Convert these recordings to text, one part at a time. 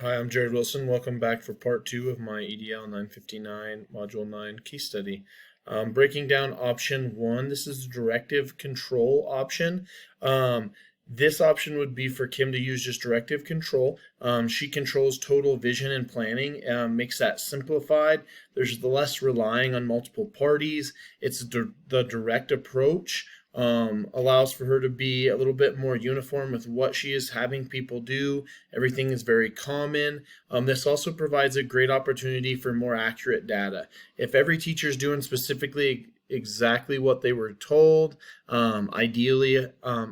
Hi, I'm Jared Wilson. Welcome back for part two of my EDL 959 Module 9 case study. Breaking down option one, this is the directive control option. This option would be for Kim to use just directive control. She controls total vision and planning, makes that simplified. There's the less relying on multiple parties. It's the direct approach. Allows for her to be a little bit more uniform with what she is having people do. Everything is very common. This also provides a great opportunity for more accurate data. If every teacher is doing specifically exactly what they were told, ideally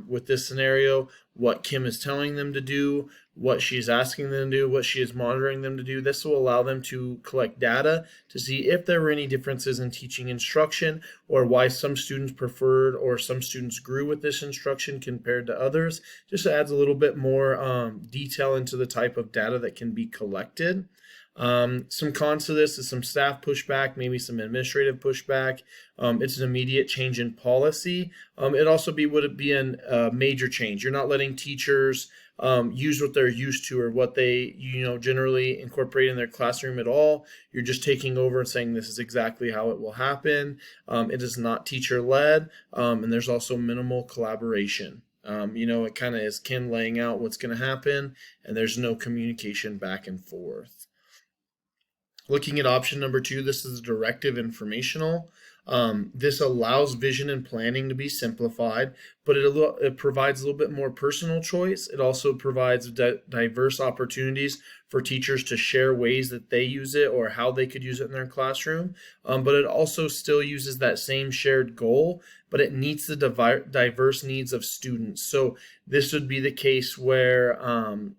with this scenario, what Kim is telling them to do, what she's asking them to do, what she is monitoring them to do. This will allow them to collect data to see if there were any differences in teaching instruction or why some students preferred or some students grew with this instruction compared to others. Just adds a little bit more detail into the type of data that can be collected. Some cons to this is some staff pushback, maybe some administrative pushback. It's an immediate change in policy. It also would be a major change. You're not letting teachers use what they're used to or what they generally incorporate in their classroom at all. You're just taking over and saying this is exactly how it will happen. It is not teacher led, and there's also minimal collaboration. It kind of is Kim laying out what's going to happen, and there's no communication back and forth. Looking at option number two, this is directive informational. This allows vision and planning to be simplified, but it provides a little bit more personal choice. It also provides diverse opportunities for teachers to share ways that they use it or how they could use it in their classroom. But it also still uses that same shared goal, but it meets the diverse needs of students. So this would be the case where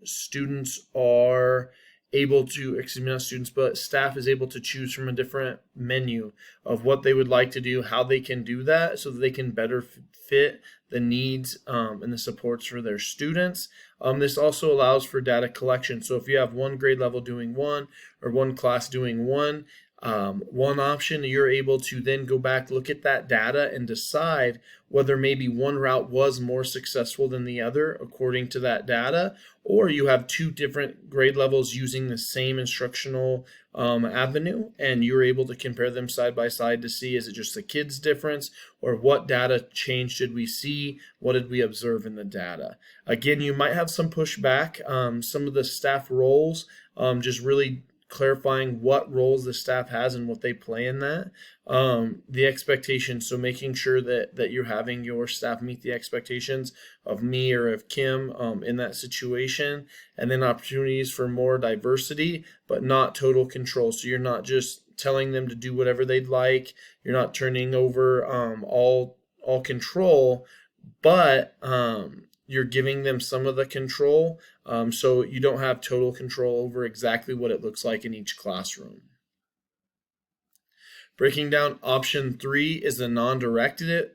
students are able to, excuse me, not students, but staff is able to choose from a different menu of what they would like to do, how they can do that so that they can better fit the needs and the supports for their students. This also allows for data collection. So if you have one grade level doing one or one class doing one option, you're able to then go back, look at that data and decide whether maybe one route was more successful than the other according to that data, or you have two different grade levels using the same instructional avenue, and you're able to compare them side by side to see, is it just the kids difference or what data change did we see? What did we observe in the data? Again, you might have some pushback. Some of the staff roles, just really clarifying what roles the staff has and what they play in that. The expectations, so making sure that you're having your staff meet the expectations of me or of Kim in that situation, and then opportunities for more diversity, but not total control. So you're not just telling them to do whatever they'd like. You're not turning over all control, but you're giving them some of the control, so you don't have total control over exactly what it looks like in each classroom. Breaking down option three is a non-directive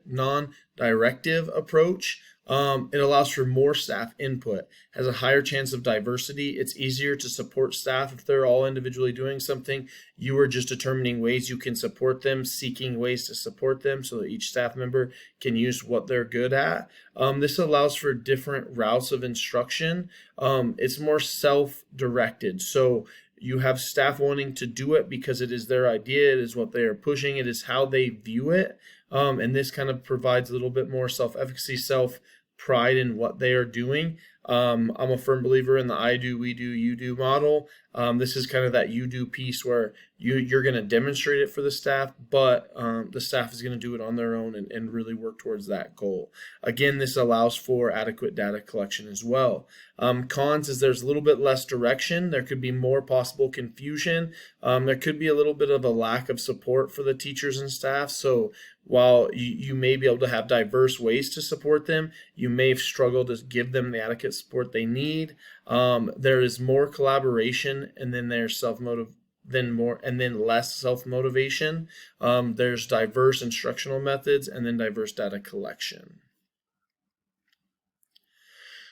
approach. It allows for more staff input, has a higher chance of diversity. It's easier to support staff if they're all individually doing something. You are just determining ways you can support them, seeking ways to support them so that each staff member can use what they're good at. This allows for different routes of instruction. It's more self-directed. So you have staff wanting to do it because it is their idea, it is what they are pushing, it is how they view it. And this kind of provides a little bit more self-efficacy, self-pride in what they are doing. I'm a firm believer in the I do, we do, you do model. This is kind of that you do piece where you're going to demonstrate it for the staff, but the staff is going to do it on their own and really work towards that goal. Again, this allows for adequate data collection as well. Cons is there's a little bit less direction. There could be more possible confusion. There could be a little bit of a lack of support for the teachers and staff. So while you may be able to have diverse ways to support them, you may struggle to give them the adequate support they need. There is more collaboration, and then there's less self-motivation. There's diverse instructional methods, and then diverse data collection.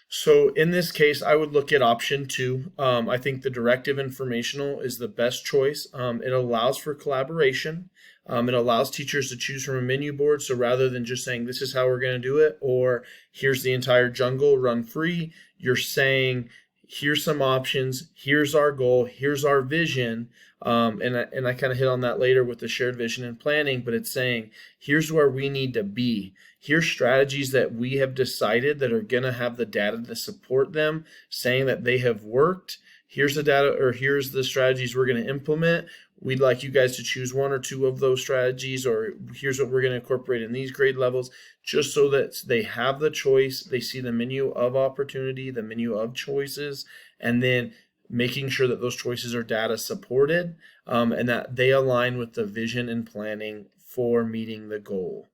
So in this case, I would look at option two. I think the directive informational is the best choice. It allows for collaboration. It allows teachers to choose from a menu board. So rather than just saying, this is how we're going to do it, or here's the entire jungle, run free, you're saying, here's some options, here's our goal, here's our vision. And I kind of hit on that later with the shared vision and planning, but it's saying, here's where we need to be. Here's strategies that we have decided that are going to have the data to support them, saying that they have worked. Here's the data, or here's the strategies we're going to implement. We'd like you guys to choose one or two of those strategies, or here's what we're going to incorporate in these grade levels, just so that they have the choice. They see the menu of opportunity, the menu of choices, and then making sure that those choices are data supported, and that they align with the vision and planning for meeting the goal.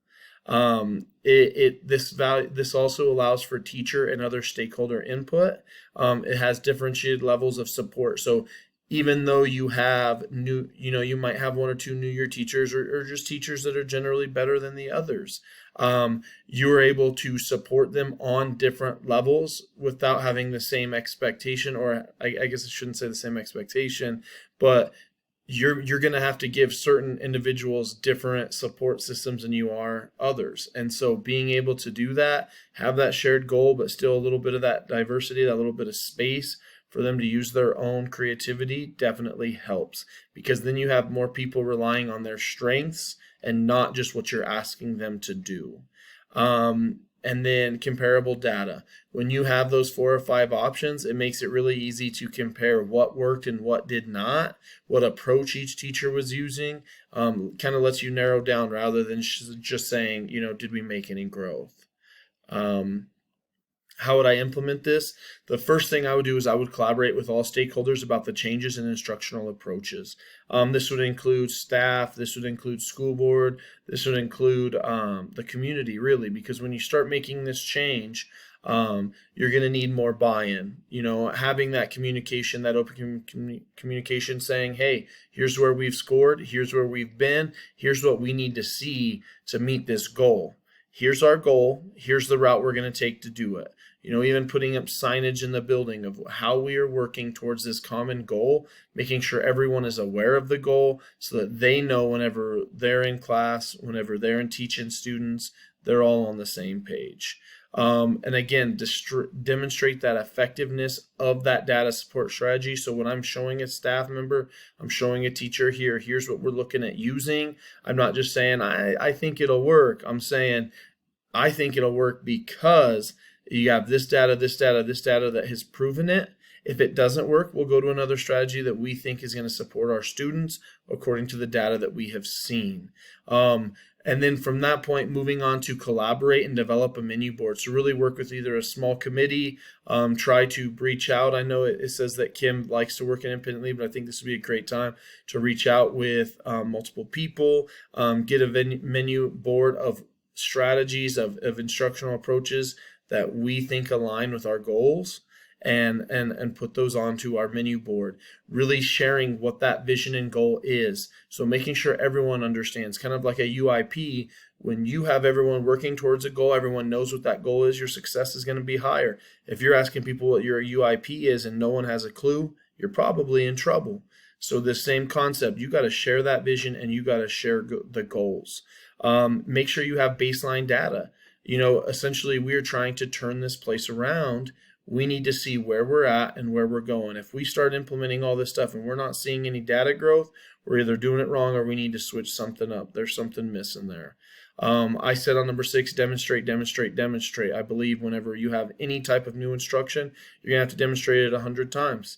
This also allows for teacher and other stakeholder input. It has differentiated levels of support. So even though you have you might have one or two new year teachers, or just teachers that are generally better than the others, you are able to support them on different levels without having the same expectation, or I guess I shouldn't say the same expectation, but you're going to have to give certain individuals different support systems than you are others. And so being able to do that, have that shared goal, but still a little bit of that diversity, that little bit of space for them to use their own creativity, definitely helps, because then you have more people relying on their strengths and not just what you're asking them to do. And then comparable data. When you have those 4 or 5 options, it makes it really easy to compare what worked and what did not, what approach each teacher was using. Kind of lets you narrow down rather than just saying, did we make any growth? How would I implement this? The first thing I would do is I would collaborate with all stakeholders about the changes in instructional approaches. This would include staff, this would include school board, this would include the community, really, because when you start making this change, you're going to need more buy-in. Having that communication, that open communication, saying, hey, here's where we've scored, here's where we've been, here's what we need to see to meet this goal. Here's our goal, here's the route we're going to take to do it. Even putting up signage in the building of how we are working towards this common goal, making sure everyone is aware of the goal so that they know whenever they're in class, whenever they're in teaching students, they're all on the same page. And again, demonstrate that effectiveness of that data support strategy. So when I'm showing a staff member, I'm showing a teacher here's what we're looking at using. I'm not just saying, I think it'll work. I'm saying, I think it'll work because you have this data that has proven it. If it doesn't work, we'll go to another strategy that we think is going to support our students according to the data that we have seen. And then from that point, moving on to collaborate and develop a menu board. So really work with either a small committee, try to reach out. I know it says that Kim likes to work independently, but I think this would be a great time to reach out with multiple people, get a menu board of strategies, of instructional approaches that we think align with our goals, and put those onto our menu board, really sharing what that vision and goal is. So making sure everyone understands, kind of like a UIP. When you have everyone working towards a goal, everyone knows what that goal is, your success is going to be higher. If you're asking people what your UIP is and no one has a clue, you're probably in trouble. So this same concept, you got to share that vision and you got to share the goals. Make sure you have baseline data. Essentially, we're trying to turn this place around. We need to see where we're at and where we're going. If we start implementing all this stuff and we're not seeing any data growth, we're either doing it wrong or we need to switch something up. There's something missing there. I said on number 6, demonstrate. I believe whenever you have any type of new instruction, you're going to have to demonstrate it 100 times.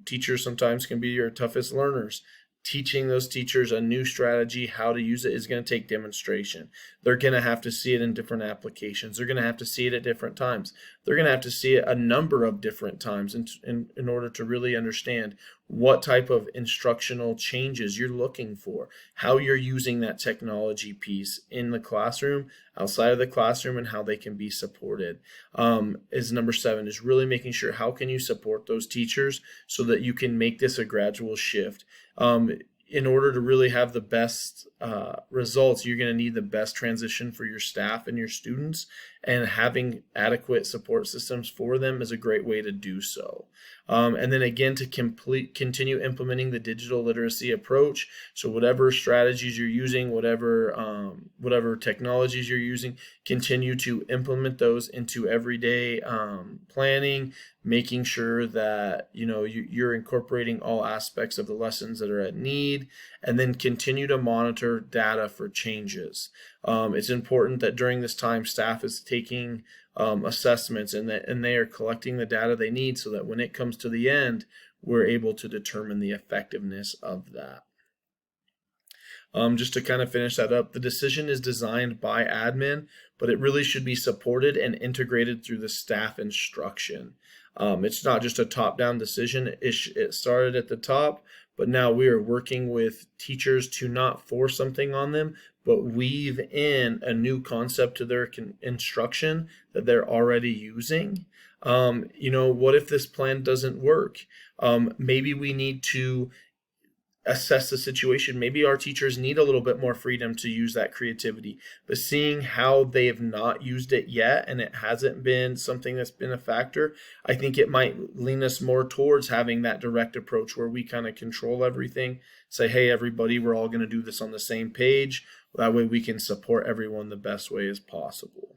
Teachers sometimes can be your toughest learners. Teaching those teachers a new strategy, how to use it, is going to take demonstration. They're going to have to see it in different applications. They're going to have to see it at different times. They're going to have to see it a number of different times in order to really understand what type of instructional changes you're looking for, how you're using that technology piece in the classroom, outside of the classroom, and how they can be supported. Is number 7, is really making sure how can you support those teachers so that you can make this a gradual shift. In order to really have the best results, you're going to need the best transition for your staff and your students, and having adequate support systems for them is a great way to do so. And then again, to continue implementing the digital literacy approach. So whatever strategies you're using, whatever technologies you're using, continue to implement those into everyday planning, making sure that you're incorporating all aspects of the lessons that are at need, and then continue to monitor data for changes. It's important that during this time, staff is taking assessments and they are collecting the data they need so that when it comes to the end, we're able to determine the effectiveness of that. Just to kind of finish that up, the decision is designed by admin, but it really should be supported and integrated through the staff instruction. It's not just a top-down decision. It started at the top, but now we are working with teachers to not force something on them, but weave in a new concept to their instruction that they're already using. What if this plan doesn't work? Maybe we need to assess the situation. Maybe our teachers need a little bit more freedom to use that creativity, but seeing how they have not used it yet and it hasn't been something that's been a factor, I think it might lean us more towards having that direct approach where we kind of control everything, say, hey, everybody, we're all going to do this on the same page. That way we can support everyone the best way as possible.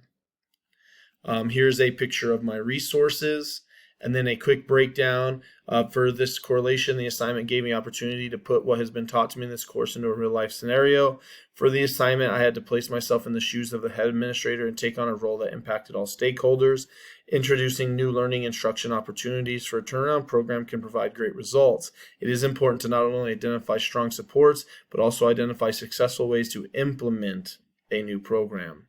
Here's a picture of my resources. And then a quick breakdown for this correlation. The assignment gave me opportunity to put what has been taught to me in this course into a real life scenario. For the assignment, I had to place myself in the shoes of the head administrator and take on a role that impacted all stakeholders. Introducing new learning instruction opportunities for a turnaround program can provide great results. It is important to not only identify strong supports, but also identify successful ways to implement a new program.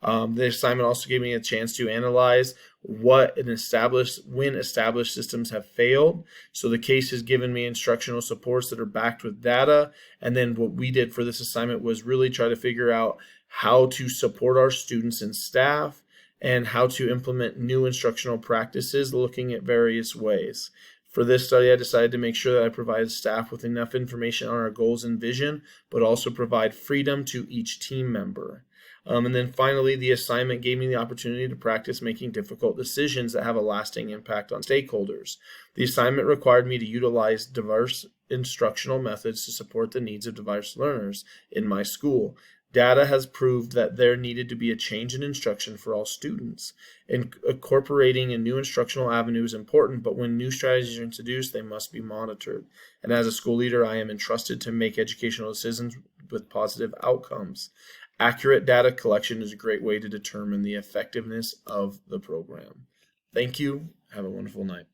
The assignment also gave me a chance to analyze when established systems have failed. So the case has given me instructional supports that are backed with data. And then what we did for this assignment was really try to figure out how to support our students and staff and how to implement new instructional practices looking at various ways. For this study, I decided to make sure that I provided staff with enough information on our goals and vision, but also provide freedom to each team member. And then finally, the assignment gave me the opportunity to practice making difficult decisions that have a lasting impact on stakeholders. The assignment required me to utilize diverse instructional methods to support the needs of diverse learners in my school. Data has proved that there needed to be a change in instruction for all students. Incorporating a new instructional avenue is important, but when new strategies are introduced, they must be monitored. And as a school leader, I am entrusted to make educational decisions with positive outcomes. Accurate data collection is a great way to determine the effectiveness of the program. Thank you. Have a wonderful night.